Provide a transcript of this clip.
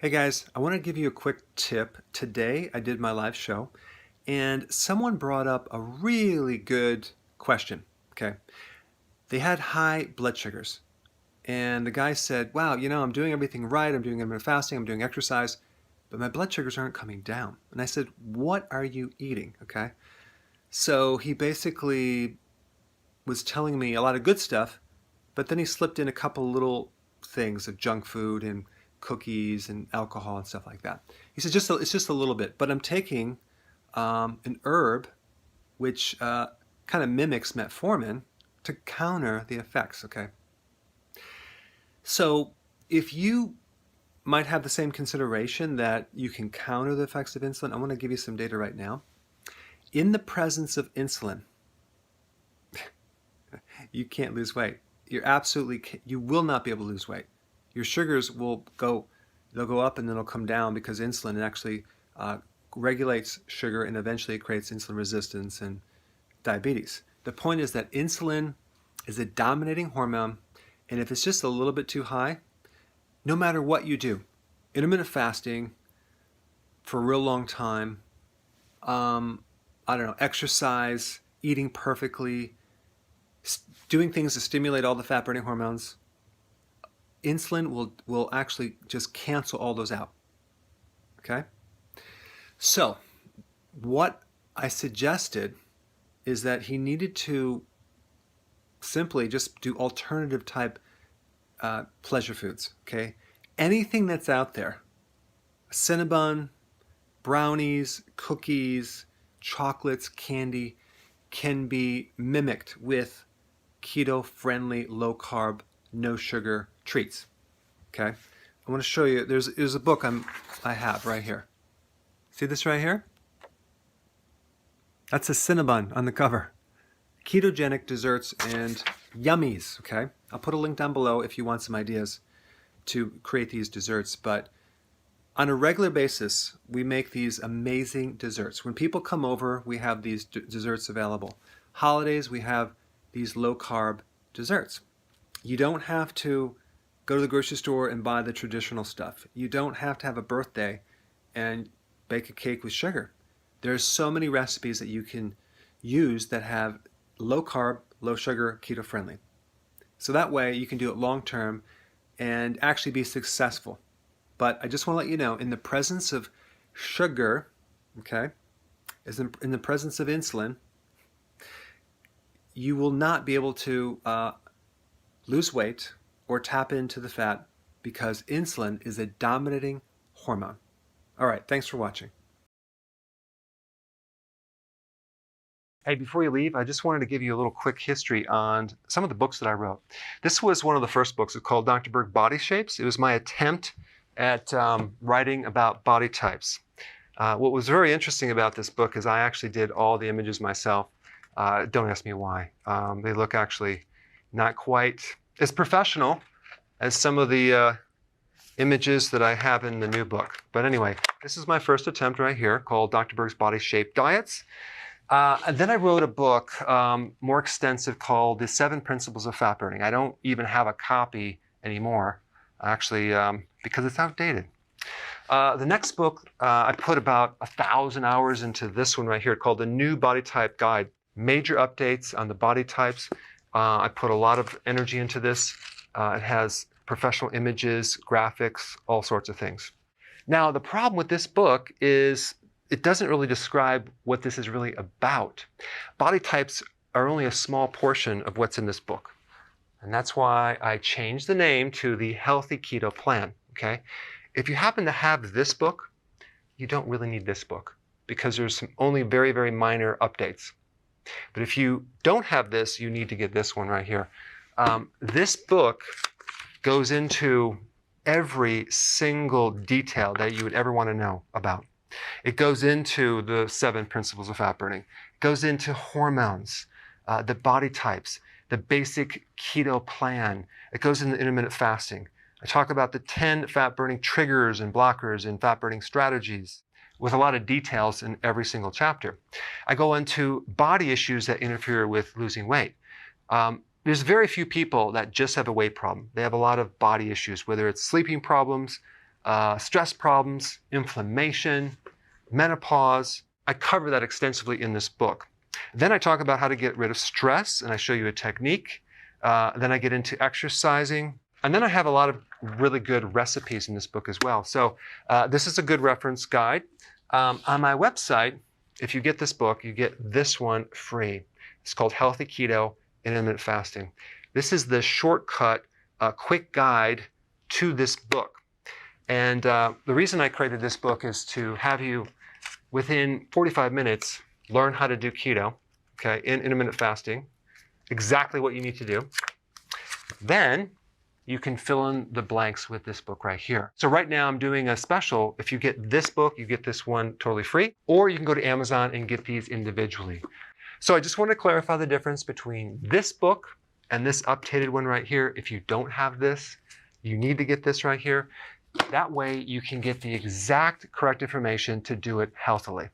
Hey guys, I want to give you a quick tip. Today I did my live show and someone brought up a really good question. Okay. They had high blood sugars and the guy said, wow, I'm doing everything right. I'm doing intermittent fasting. I'm doing exercise, but my blood sugars aren't coming down. And I said, what are you eating? Okay. So he basically was telling me a lot of good stuff, but then he slipped in a couple little things of junk food and cookies and alcohol and stuff like that. He said, it's just a little bit, but I'm taking an herb which kind of mimics metformin to counter the effects, okay? So if you might have the same consideration that you can counter the effects of insulin, I want to give you some data right now. In the presence of insulin, you can't lose weight. You will not be able to lose weight. Your sugars they'll go up and then they'll come down because insulin actually regulates sugar and eventually it creates insulin resistance and diabetes. The point is that insulin is a dominating hormone, and if it's just a little bit too high, no matter what you do, intermittent fasting for a real long time, exercise, eating perfectly, doing things to stimulate all the fat-burning hormones, insulin will actually just cancel all those out, okay? So what I suggested is that he needed to simply just do alternative type pleasure foods, okay? Anything that's out there, Cinnabon, brownies, cookies, chocolates, candy, can be mimicked with keto-friendly, low-carb, no-sugar treats, okay? I want to show you, there's a book I have right here. See this right here? That's a Cinnabon on the cover. Ketogenic desserts and yummies, okay? I'll put a link down below if you want some ideas to create these desserts, but on a regular basis, we make these amazing desserts. When people come over, we have these desserts available. Holidays, we have these low-carb desserts. You don't have to go to the grocery store and buy the traditional stuff. You don't have to have a birthday and bake a cake with sugar. There's so many recipes that you can use that have low carb, low sugar, keto friendly. So that way you can do it long term and actually be successful. But I just want to let you know, in the presence of sugar, okay, in the presence of insulin, you will not be able to lose weight or tap into the fat because insulin is a dominating hormone. All right, thanks for watching. Hey, before you leave, I just wanted to give you a little quick history on some of the books that I wrote. This was one of the first books. It's called Dr. Berg Body Shapes. It was my attempt at writing about body types. What was very interesting about this book is I actually did all the images myself. Don't ask me why. They look actually not quite as professional as some of the images that I have in the new book. But anyway, this is my first attempt right here called Dr. Berg's Body Shape Diets. And then I wrote a book more extensive called The 7 Principles of Fat Burning. I don't even have a copy anymore, actually, because it's outdated. The next book, I put about 1,000 hours into this one right here called The New Body Type Guide. Major updates on the body types. I put a lot of energy into this. It has professional images, graphics, all sorts of things. Now, the problem with this book is it doesn't really describe what this is really about. Body types are only a small portion of what's in this book. And that's why I changed the name to the Healthy Keto Plan, okay? If you happen to have this book, you don't really need this book because there's only very, very minor updates. But if you don't have this, you need to get this one right here. This book goes into every single detail that you would ever want to know about. It goes into the 7 principles of fat burning. It goes into hormones, the body types, the basic keto plan. It goes into intermittent fasting. I talk about the 10 fat burning triggers and blockers and fat burning strategies with a lot of details in every single chapter. I go into body issues that interfere with losing weight. There's very few people that just have a weight problem. They have a lot of body issues, whether it's sleeping problems, stress problems, inflammation, menopause. I cover that extensively in this book. Then I talk about how to get rid of stress, and I show you a technique. Then I get into exercising. And then I have a lot of really good recipes in this book as well. So this is a good reference guide. On my website, if you get this book, you get this one free. It's called Healthy Keto and Intermittent Fasting. This is the shortcut, quick guide to this book. And the reason I created this book is to have you, within 45 minutes, learn how to do keto, okay, in intermittent fasting, exactly what you need to do. Then you can fill in the blanks with this book right here. So right now I'm doing a special. If you get this book, you get this one totally free, or you can go to Amazon and get these individually. So I just want to clarify the difference between this book and this updated one right here. If you don't have this, you need to get this right here. That way you can get the exact correct information to do it healthily.